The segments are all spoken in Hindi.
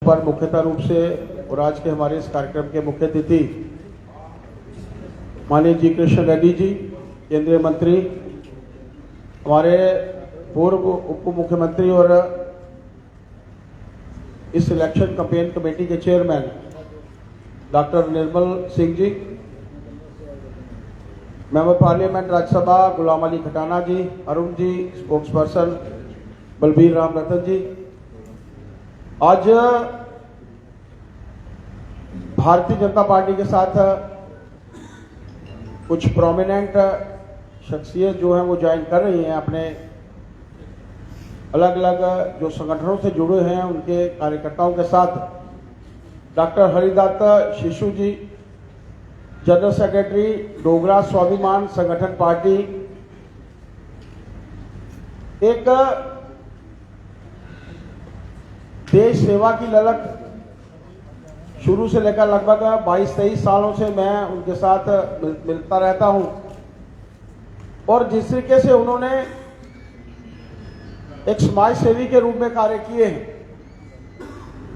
पर मुख्यतः रूप से और आज के हमारे इस कार्यक्रम के मुख्य अतिथि माननीय जी कृष्ण रेड्डी जी, केंद्रीय मंत्री, हमारे पूर्व उप मुख्यमंत्री और इस इलेक्शन कैंपेन कमेटी के chairman doctor Nirmal Singh ji, member parliament Rajya Sabha Ghulam Ali Khatana जी, अरुण जी, स्पोक्स पर्सन बलबीर राम रतन जी। आज भारतीय जनता पार्टी के साथ कुछ प्रोमिनेंट शख्सियत जो हैं वो ज्वाइन कर रही हैं, अपने अलग अलग जो संगठनों से जुड़े हैं उनके कार्यकर्ताओं के साथ। डॉक्टर हरिदत्त शिशु जी, जनरल सेक्रेटरी डोगरा स्वाभिमान संगठन पार्टी, एक देश सेवा की ललक शुरू से लेकर लगभग 22-23 सालों से मैं उनके साथ मिलता रहता हूं और जिस तरीके से उन्होंने एक समाज सेवी के रूप में कार्य किए हैं,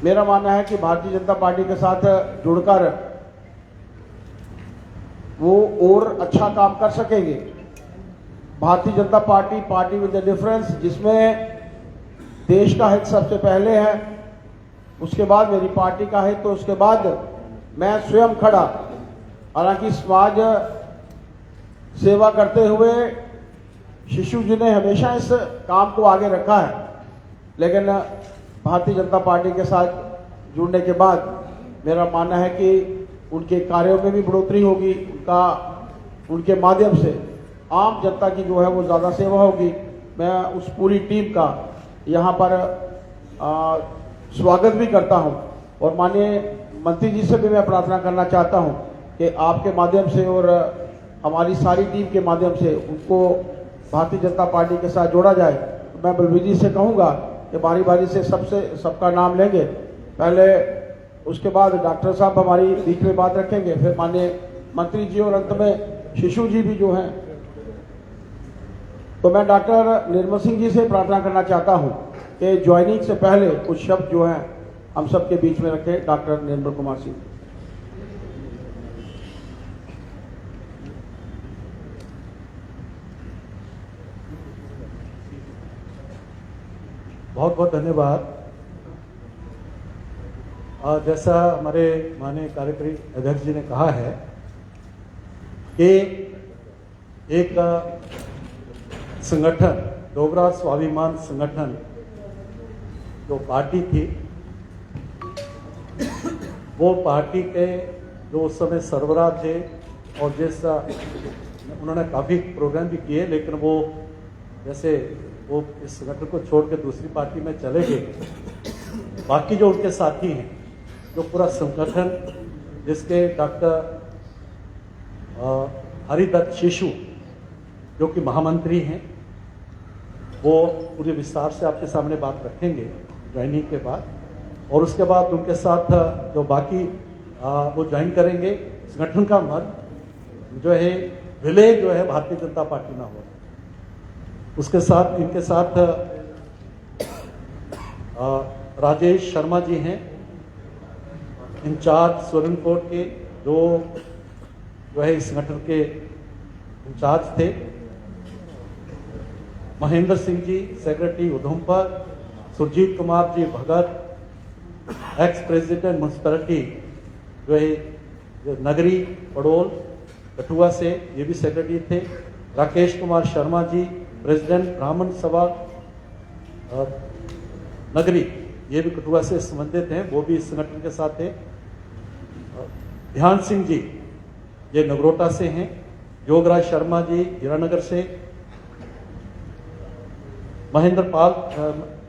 मेरा मानना है कि भारतीय जनता पार्टी के साथ जुड़कर वो और अच्छा काम कर सकेंगे। Bharatiya Janata party, party with the difference, जिसमें देश का हित सबसे पहले है, उसके बाद मेरी पार्टी का हित, तो उसके बाद मैं स्वयं खड़ा। हालांकि समाज सेवा करते हुए शिशु जी ने हमेशा इस काम को आगे रखा है, लेकिन भारतीय जनता पार्टी के साथ जुड़ने के बाद मेरा मानना है कि उनके कार्यों में भी बढ़ोतरी होगी, उनके माध्यम से आम जनता की जो है वो ज़्यादा सेवा होगी। मैं उस पूरी टीम का यहाँ पर स्वागत भी करता हूँ और माननीय मंत्री जी से भी मैं प्रार्थना करना चाहता हूँ कि आपके माध्यम से और हमारी सारी टीम के माध्यम से उनको भारतीय जनता पार्टी के साथ जोड़ा जाए। तो मैं बलबीर जी से कहूँगा कि बारी बारी से सबका नाम लेंगे, पहले उसके बाद डॉक्टर साहब हमारी बीच में बात रखेंगे, फिर माननीय मंत्री जी और अंत में शिशु जी भी जो हैं। तो मैं डॉक्टर निर्मल सिंह जी से प्रार्थना करना चाहता हूं कि ज्वाइनिंग से पहले कुछ शब्द जो हैं हम सबके बीच में रखें। डॉक्टर निर्मल कुमार सिंह। बहुत बहुत धन्यवाद। जैसा हमारे माननीय कार्यकारी अध्यक्ष जी ने कहा है कि एक संगठन, डोगरा स्वाभिमान संगठन जो पार्टी थी, वो पार्टी के जो उस समय सरबराह थे और जैसा उन्होंने काफ़ी प्रोग्राम भी किए, लेकिन वो जैसे वो इस संगठन को छोड़ के दूसरी पार्टी में चले गए। बाकी जो उनके साथी हैं, जो पूरा संगठन जिसके डॉक्टर हरिदत्त शिशु जो कि महामंत्री हैं, वो पूरे विस्तार से आपके सामने बात रखेंगे ज्वाइनिंग के बाद, और उसके बाद उनके साथ जो बाकी वो ज्वाइन करेंगे। संगठन का मत जो है विलय जो है भारतीय जनता पार्टी ना हो, उसके साथ इनके साथ राजेश शर्मा जी हैं, इंचार्ज सुरनकोट के, जो है इस संगठन के इंचार्ज थे। महेंद्र सिंह जी सेक्रेटरी उधमपुर, सुरजीत कुमार जी भगत एक्स प्रेसिडेंट म्यूनसिपैलिटी जो है नगरी पड़ोल कठुआ से, ये भी सेक्रेटरी थे। राकेश कुमार शर्मा जी प्रेसिडेंट ब्राह्मण सभा नगरी, ये भी कठुआ से संबंधित हैं, वो भी इस संगठन के साथ थे। ध्यान सिंह जी ये नगरोटा से हैं। योगराज शर्मा जी हीरानगर से।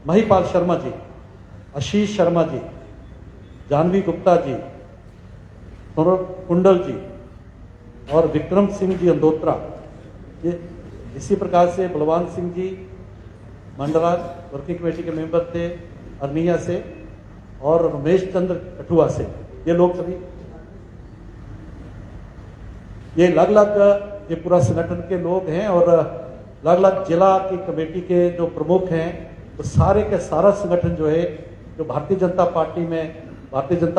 महिपाल शर्मा जी, आशीष शर्मा जी, जानवी गुप्ता जी, कुंडल जी और विक्रम सिंह जी अंदोत्रा। ये इसी प्रकार से बलवान सिंह जी मंडला वर्किंग कमेटी के मेंबर थे अरनिया से, और रमेश चंद्र कठुआ से। ये लोग सभी ये अलग अलग ये पूरा संगठन के लोग हैं, और अलग अलग जिला की कमेटी के जो प्रमुख हैं, तो सारे के सारा संगठन जो है जो भारतीय जनता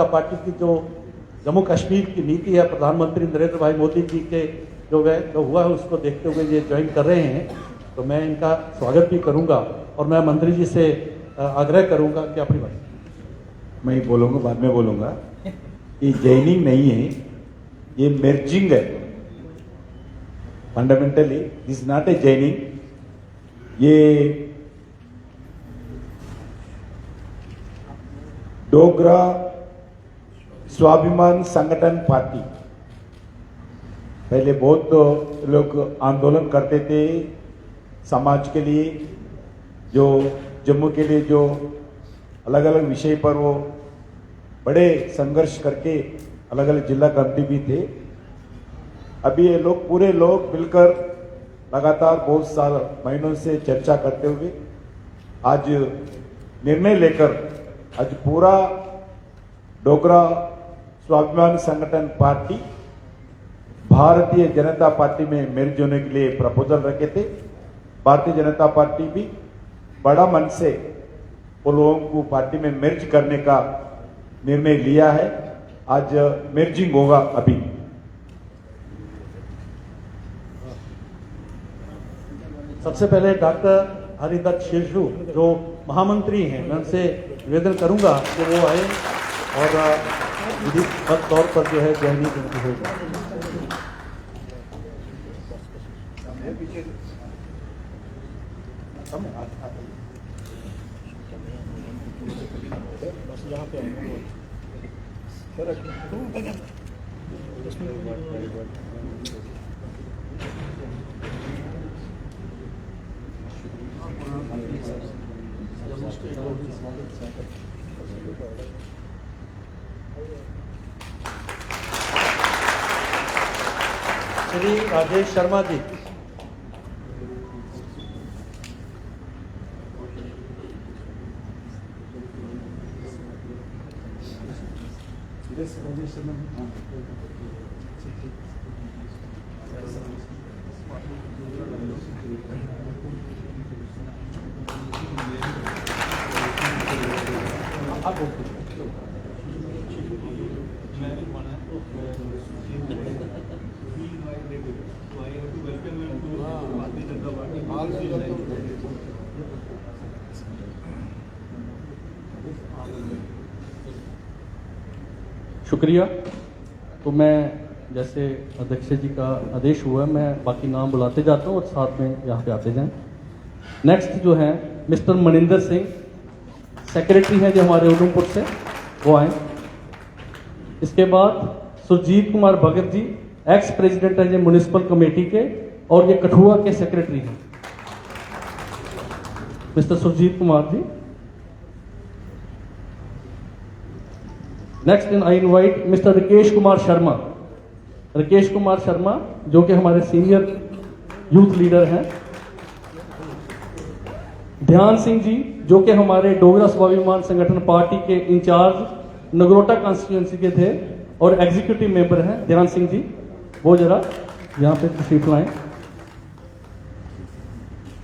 पार्टी की जो जम्मू कश्मीर की नीति है, प्रधानमंत्री नरेंद्र भाई मोदी जी के जो हुआ है उसको देखते हुए ये ज्वाइन कर रहे हैं, तो मैं इनका स्वागत भी करूंगा और मैं मंत्री जी से आग्रह करूंगा कि अपनी बात मैं बोलूँगा, बाद में बोलूँगा। ये जॉइनिंग नहीं है, ये मेर्जिंग है। Fundamentally this not a joining. ये डोगरा स्वाभिमान संगठन पार्टी, पहले बहुत लोग आंदोलन करते थे समाज के लिए, जो जम्मू के लिए जो अलग अलग विषय पर वो बड़े संघर्ष करके अलग अलग जिला कमेटी भी थे। अभी ये लोग पूरे लोग मिलकर लगातार बहुत साल महीनों से चर्चा करते हुए आज निर्णय लेकर आज पूरा डोगरा स्वाभिमान संगठन पार्टी भारतीय जनता पार्टी में मेर्ज होने के लिए प्रपोजल रखे थे। भारतीय जनता पार्टी भी बड़ा मन से वो लोगों को पार्टी में मेर्ज करने का निर्णय लिया है। आज मेर्जिंग होगा। अभी सबसे पहले डॉक्टर हरिदत्त शिरजू जो महामंत्री हैं, मैं उनसे निवेदन करूंगा कि वो आए और विधिवत तौर पर जो है ज्वाइनिंग उनकी होगी। श्री राजेश शर्मा जी। शुक्रिया। तो मैं जैसे अध्यक्ष जी का आदेश हुआ, मैं बाकी नाम बुलाते जाता हूँ और साथ में यहाँ पे आते जाएं। नेक्स्ट जो है मिस्टर मनिंदर सिंह, सेक्रेटरी हैं जो हमारे उधमपुर से, वो आए। इसके बाद सुरजीत कुमार भगत जी, एक्स प्रेसिडेंट हैं जो म्यूनिसिपल कमेटी के और ये कठुआ के सेक्रेटरी हैं, mister Surjit Kumar ji. Next I invite mister Rakesh Kumar Sharma. Rakesh Kumar Sharma जो कि हमारे सीनियर यूथ लीडर हैं। ध्यान सिंह जी जो कि हमारे डोगरा स्वाभिमान संगठन पार्टी के इंचार्ज नगरोटा कॉन्स्टिट्यूंसी के थे और एग्जीक्यूटिव मेंबर हैं। ध्यान सिंह जी वो जरा यहां पे तशरीफ लाएं।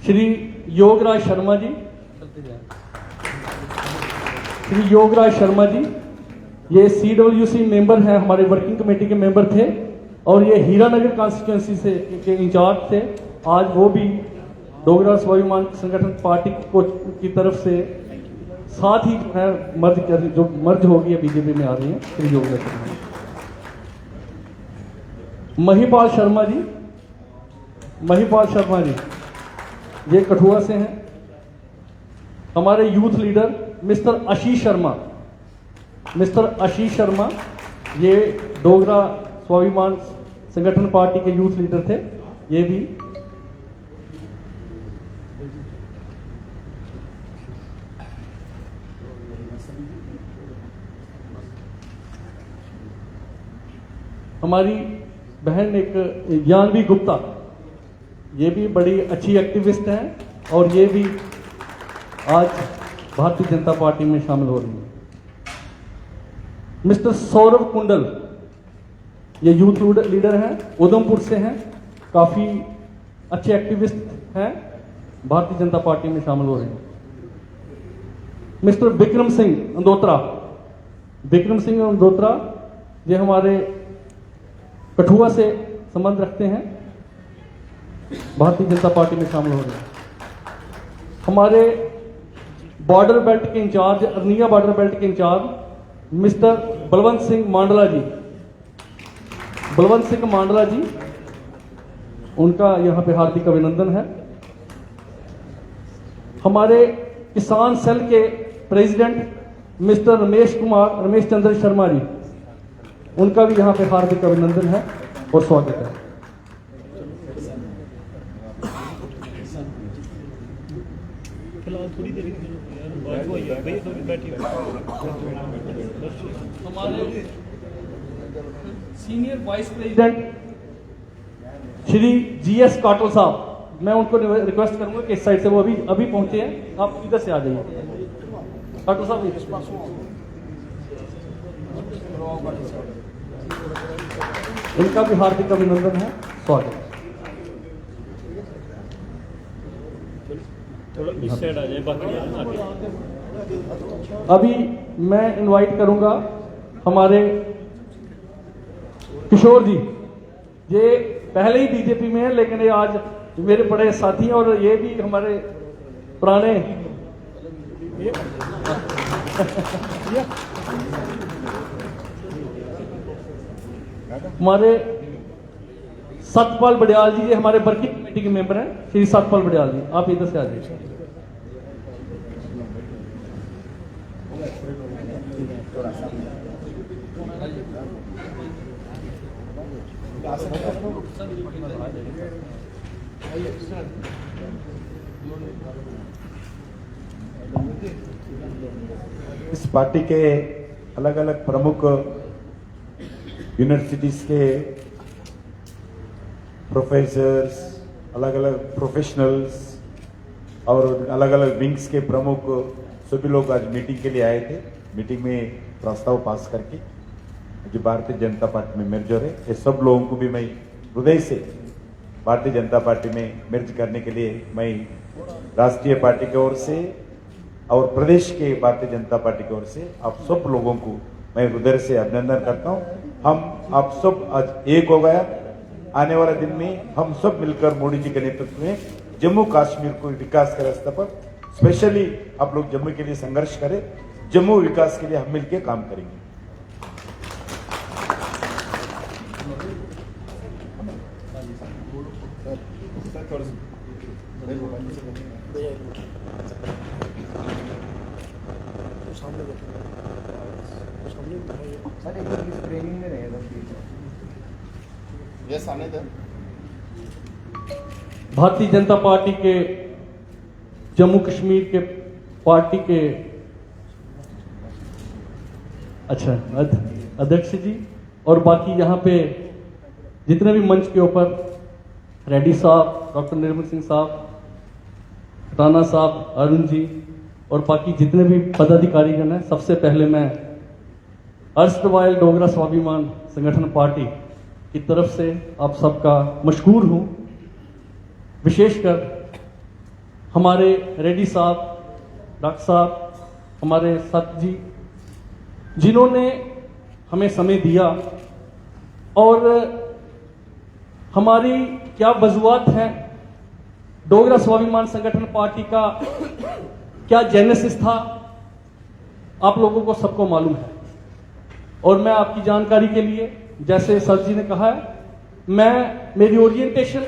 श्री योगराज शर्मा जी, श्री योगराज शर्मा जी ये CWC मेंबर हैं, हमारे वर्किंग कमेटी के मेंबर थे और ये हीरानगर कॉन्स्टिट्यूंसी से के इंचार्ज थे। आज वो भी डोगरा स्वाभिमान संगठन पार्टी को की तरफ से साथ ही मर्ज हो गई है, बीजेपी में आ रही है। श्री योगराज शर्मा, महिपाल शर्मा जी, महिपाल शर्मा जी ये कठुआ से हैं। हमारे youth leader mister Ashish Sharma, mister Ashish Sharma ये डोगरा स्वाभिमान संगठन पार्टी के यूथ लीडर थे। ये भी हमारी बहन एक जानवी गुप्ता, ये भी बड़ी अच्छी एक्टिविस्ट हैं और ये भी आज भारतीय जनता पार्टी में शामिल हो रही है। मिस्टर सौरभ कुंडल ये यूथ लीडर हैं, उधमपुर से हैं, काफी अच्छे एक्टिविस्ट हैं, भारतीय जनता पार्टी में शामिल हो रहे हैं। मिस्टर विक्रम सिंह अंदोत्रा। विक्रम सिंह अंदोत्रा ये हमारे कठुआ से संबंध रखते हैं, भारतीय जनता पार्टी में शामिल हो रहे हैं। हमारे बॉर्डर बेल्ट के इंचार्ज, अरनिया बॉर्डर बेल्ट के इंचार्ज मिस्टर बलवंत सिंह मांडला जी। बलवंत सिंह मांडला जी, उनका यहां पे हार्दिक अभिनंदन है। हमारे किसान सेल के प्रेसिडेंट मिस्टर रमेश चंद्र शर्मा जी, उनका भी यहां पे हार्दिक अभिनंदन है और स्वागत है। हमारे senior vice president Shri GS काटल साहब, मैं उनको रिक्वेस्ट करूंगा कि इस साइड से, वो अभी पहुंचे हैं, आप इधर से आ जाइए। काटल साहब इनका भी हार्दिक अभिनंदन है, स्वागत है। अभी मैं इनवाइट करूंगा हमारे किशोर जी। ये पहले ही बीजेपी में है, लेकिन ये आज मेरे बड़े साथी हैं और ये भी हमारे पुराने हमारे सतपाल बड़ियाल जी, ये हमारे वर्किंग कमेटी के मेंबर हैं। श्री सतपाल बड़ियाल जी, आप इधर से आ जाइए। इस पार्टी के अलग अलग प्रमुख यूनिवर्सिटीज के प्रोफेसर्स, अलग अलग प्रोफेशनल्स और अलग अलग विंग्स के प्रमुख सभी लोग आज मीटिंग के लिए आए थे। मीटिंग में प्रस्ताव पास करके जो भारतीय जनता पार्टी में मिर्ज हो रहे, ये सब लोगों को भी मैं हृदय से भारतीय जनता पार्टी में मिर्ज करने के लिए मैं राष्ट्रीय पार्टी की ओर से और प्रदेश के भारतीय जनता पार्टी की ओर से आप सब लोगों को मैं हृदय से अभिनंदन करता हूं। हम आप सब आज एक हो गया। आने वाले दिन में हम सब मिलकर मोदी जी के नेतृत्व में जम्मू कश्मीर को विकास के रास्ते पर, स्पेशली आप लोग जम्मू के लिए संघर्ष करें, जम्मू विकास के लिए हम मिलकर काम करेंगे। भारतीय जनता पार्टी के जम्मू कश्मीर के पार्टी के अध्यक्ष जी और बाकी यहाँ पे जितने भी मंच के ऊपर रेड्डी साहब, डॉक्टर निर्मल सिंह साहब, राणा साहब, अरुण जी और बाकी जितने भी पदाधिकारीगण हैं, सबसे पहले मैं अर्शवाइल डोगरा स्वाभिमान संगठन पार्टी की तरफ से आप सबका मशकूर हूं। विशेषकर हमारे रेड्डी साहब, डॉक्टर साहब, हमारे सत जी, जिन्होंने हमें समय दिया और हमारी क्या वजूहत है, डोगरा स्वाभिमान संगठन पार्टी का क्या जेनेसिस था, आप लोगों को सबको मालूम है। और मैं आपकी जानकारी के लिए, जैसे सर जी ने कहा है, मेरी ओरिएंटेशन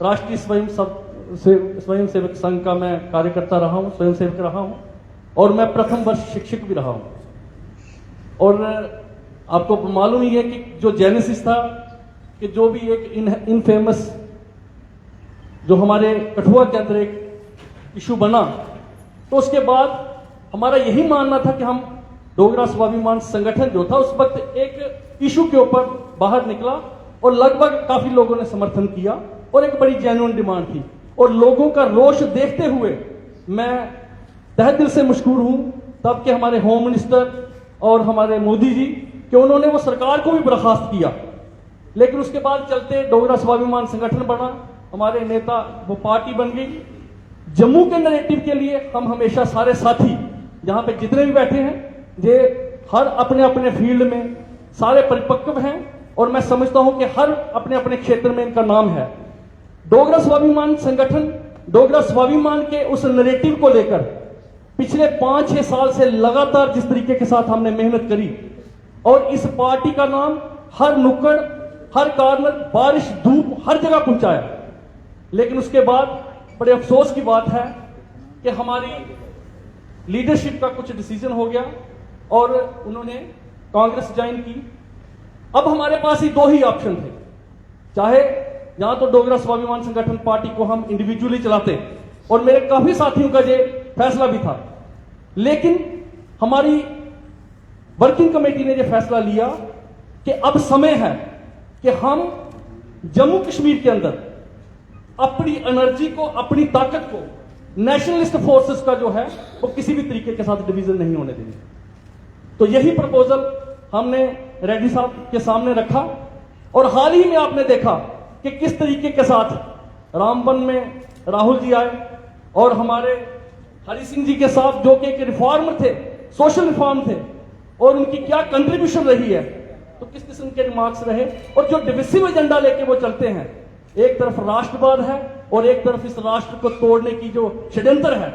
राष्ट्रीय स्वयंसेवक संघ का मैं कार्यकर्ता रहा हूं, स्वयंसेवक रहा हूं और मैं प्रथम वर्ष शिक्षक भी रहा हूं। और आपको मालूम ही है कि जो जेनेसिस था कि जो भी एक इनफेमस जो हमारे कठुआ के अंदर एक इशू बना, तो उसके बाद हमारा यही मानना था कि हम डोगरा स्वाभिमान संगठन जो था उस वक्त एक इशू के ऊपर बाहर निकला और लगभग काफी लोगों ने समर्थन किया और एक बड़ी जेन्युइन डिमांड थी। और लोगों का रोष देखते हुए मैं तहे दिल से मशकूर हूं तब के हमारे होम मिनिस्टर और हमारे मोदी जी कि उन्होंने वो सरकार को भी बर्खास्त किया। लेकिन उसके बाद चलते डोगरा स्वाभिमान संगठन बना, हमारे नेता, वो पार्टी बन गई। जम्मू के नैरेटिव के लिए हम हमेशा सारे साथी यहाँ पे जितने भी बैठे हैं ये हर अपने अपने फील्ड में सारे परिपक्व हैं और मैं समझता हूं कि हर अपने अपने क्षेत्र में इनका नाम है। डोगरा स्वाभिमान संगठन डोगरा स्वाभिमान के उस नैरेटिव को लेकर पिछले 5-6 साल से लगातार जिस तरीके के साथ हमने मेहनत करी और इस पार्टी का नाम हर नुक्कड़, हर कॉर्नर, बारिश, धूप, हर जगह पहुंचाया। लेकिन उसके बाद बड़े अफसोस की बात है कि हमारी लीडरशिप का कुछ डिसीजन हो गया और उन्होंने कांग्रेस ज्वाइन की। अब हमारे पास ही 2 ही ऑप्शन थे, चाहे यहां तो डोगरा स्वाभिमान संगठन पार्टी को हम इंडिविजुअली चलाते और मेरे काफी साथियों का ये फैसला भी था, लेकिन हमारी वर्किंग कमेटी ने यह फैसला लिया कि अब समय है कि हम जम्मू कश्मीर के अंदर अपनी एनर्जी को, अपनी ताकत को नेशनलिस्ट फोर्सेस का जो है वो किसी भी तरीके के साथ डिवीजन नहीं होने देंगे। तो यही प्रपोजल हमने रेड्डी साहब के सामने रखा और हाल ही में आपने देखा कि किस तरीके के साथ रामबन में राहुल जी आए और हमारे हरि सिंह जी के साथ जो कि एक रिफॉर्मर थे, सोशल रिफॉर्म थे, और उनकी क्या कंट्रीब्यूशन रही है, तो किस किस्म के रिमार्क्स रहे। और जो डिविसिव एजेंडा लेके वो चलते हैं, एक तरफ राष्ट्रवाद है और एक तरफ इस राष्ट्र को तोड़ने की जो षड्यंत्र है,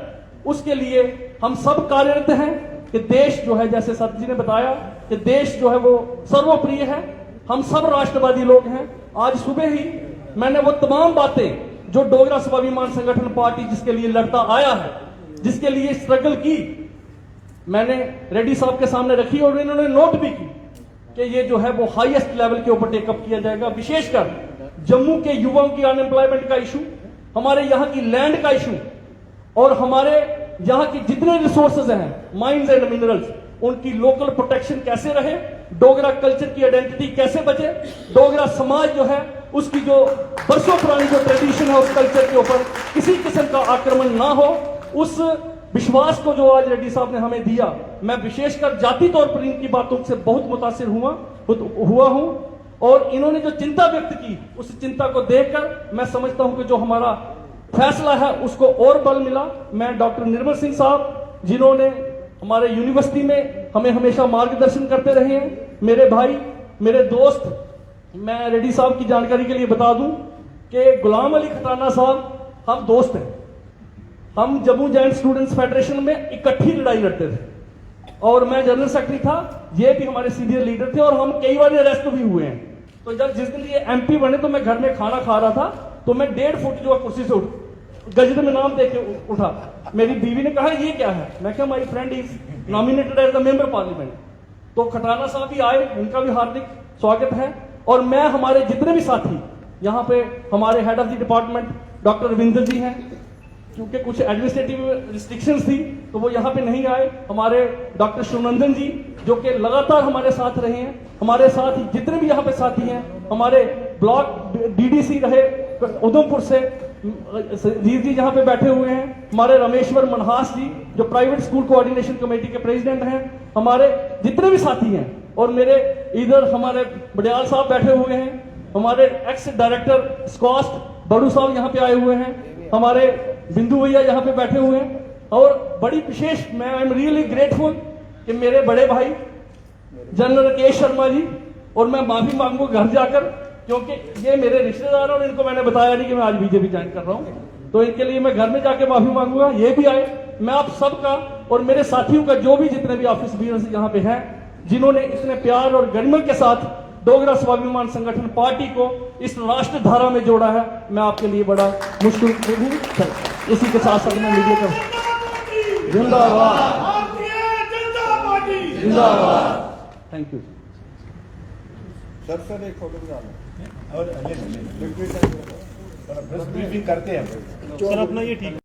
उसके लिए हम सब कार्यरत हैं कि देश जो है, जैसे सर जी ने बताया कि देश जो है वो सर्वप्रिय है, हम सब राष्ट्रवादी लोग हैं। आज सुबह ही मैंने वो तमाम बातें जो डोगरा स्वाभिमान संगठन पार्टी जिसके लिए लड़ता आया है, जिसके लिए स्ट्रगल की, मैंने रेड्डी साहब के सामने रखी और इन्होंने नोट भी की कि ये जो है वो हाईएस्ट लेवल के ऊपर टेकअप किया जाएगा। विशेषकर जम्मू के युवाओं की अनएम्प्लॉयमेंट का इशू, हमारे यहाँ की लैंड का इशू और हमारे यहाँ की जितने रिसोर्सेज हैं, माइंस एंड मिनरल्स, उनकी लोकल प्रोटेक्शन कैसे रहे, डोगरा कल्चर की आइडेंटिटी कैसे बचे, डोगरा समाज जो है उसकी जो बरसों पुरानी जो ट्रेडिशन है उस कल्चर के ऊपर किसी किस्म का आक्रमण ना हो, उस विश्वास को जो आज रेड्डी साहब ने हमें दिया, मैं विशेषकर जाति तौर पर इनकी बातों से बहुत मुतासिर हुआ हूं और इन्होंने जो चिंता व्यक्त की उस चिंता को देखकर मैं समझता हूं कि जो हमारा फैसला है उसको और बल मिला। मैं डॉक्टर निर्मल सिंह साहब जिन्होंने हमारे यूनिवर्सिटी में हमें हमेशा मार्गदर्शन करते रहे हैं, मेरे भाई, मेरे दोस्त, मैं रेड्डी साहब की जानकारी के लिए बता दूं कि गुलाम अली खटाना साहब हम दोस्त हैं। हम जम्मू जॉइंट स्टूडेंट्स फेडरेशन में इकट्ठी लड़ाई लड़ते थे और मैं जनरल सेक्रेटरी था, ये भी हमारे सीनियर लीडर थे और हम कई बार अरेस्ट भी हुए हैं। तो जब जिस दिन ये एमपी बने तो मैं घर में खाना खा रहा था तो मैं 1.5 फुट जो कुर्सी से गजद में नाम देके उठा। मेरी बीवी ने कहा ये क्या है, मैं कहा my friend is nominated as the member parliament. तो खटाना साहब भी आए, उनका भी हार्दिक स्वागत है। और मैं हमारे जितने भी साथी यहाँ पे, हमारे head of the department doctor Ravinder ji हैं, क्योंकि कुछ एडमिनिस्ट्रेटिव रिस्ट्रिक्शंस थी तो वो यहाँ पे नहीं आए। हमारे डॉक्टर शिवनंदन जी जो कि लगातार हमारे साथ रहे हैं, हमारे साथ ही जितने भी यहाँ पे साथी हैं, हमारे ब्लॉक डीडीसी रहे उधमपुर से जीत जी यहाँ पे बैठे हुए हैं, हमारे रमेश्वर मनहास जी जो प्राइवेट स्कूल कोऑर्डिनेशन कमेटी के प्रेसिडेंट हैं, हमारे जितने भी साथी हैं, और मेरे इधर हमारे बडियाल साहब बैठे हुए हैं, हमारे एक्स डायरेक्टर स्कॉस्ट बड़ू साहब यहाँ पे आए हुए हैं, हमारे बिंदु भैया यहाँ पे बैठे हुए हैं। और बड़ी विशेष मैं आई एम रियली ग्रेटफुल कि मेरे बड़े भाई जनरल राकेश शर्मा जी, और मैं माफी मांगूंगा घर जाकर क्योंकि ये मेरे रिश्तेदार और इनको मैंने बताया नहीं कि मैं आज बीजेपी ज्वाइन कर रहा हूं, तो इनके लिए मैं घर में जाके माफी मांगूंगा। ये भी आए, मैं आप सबका और मेरे साथियों का जो भी जितने भी ऑफिस बीयर्स यहाँ पे हैं, जिन्होंने इतने प्यार और गरिमा के साथ डोगरा स्वाभिमान संगठन पार्टी को इस राष्ट्र धारा में जोड़ा है, मैं आपके लिए बड़ा मुश्किल हूँ। इसी के साथ साथ मैं मीडिया का जिंदाबाद जिंदाबाद। थैंक यू सर एक फोटोग्राफ और प्रेस ब्रीफिंग करते हैं सर अपना ये ठीक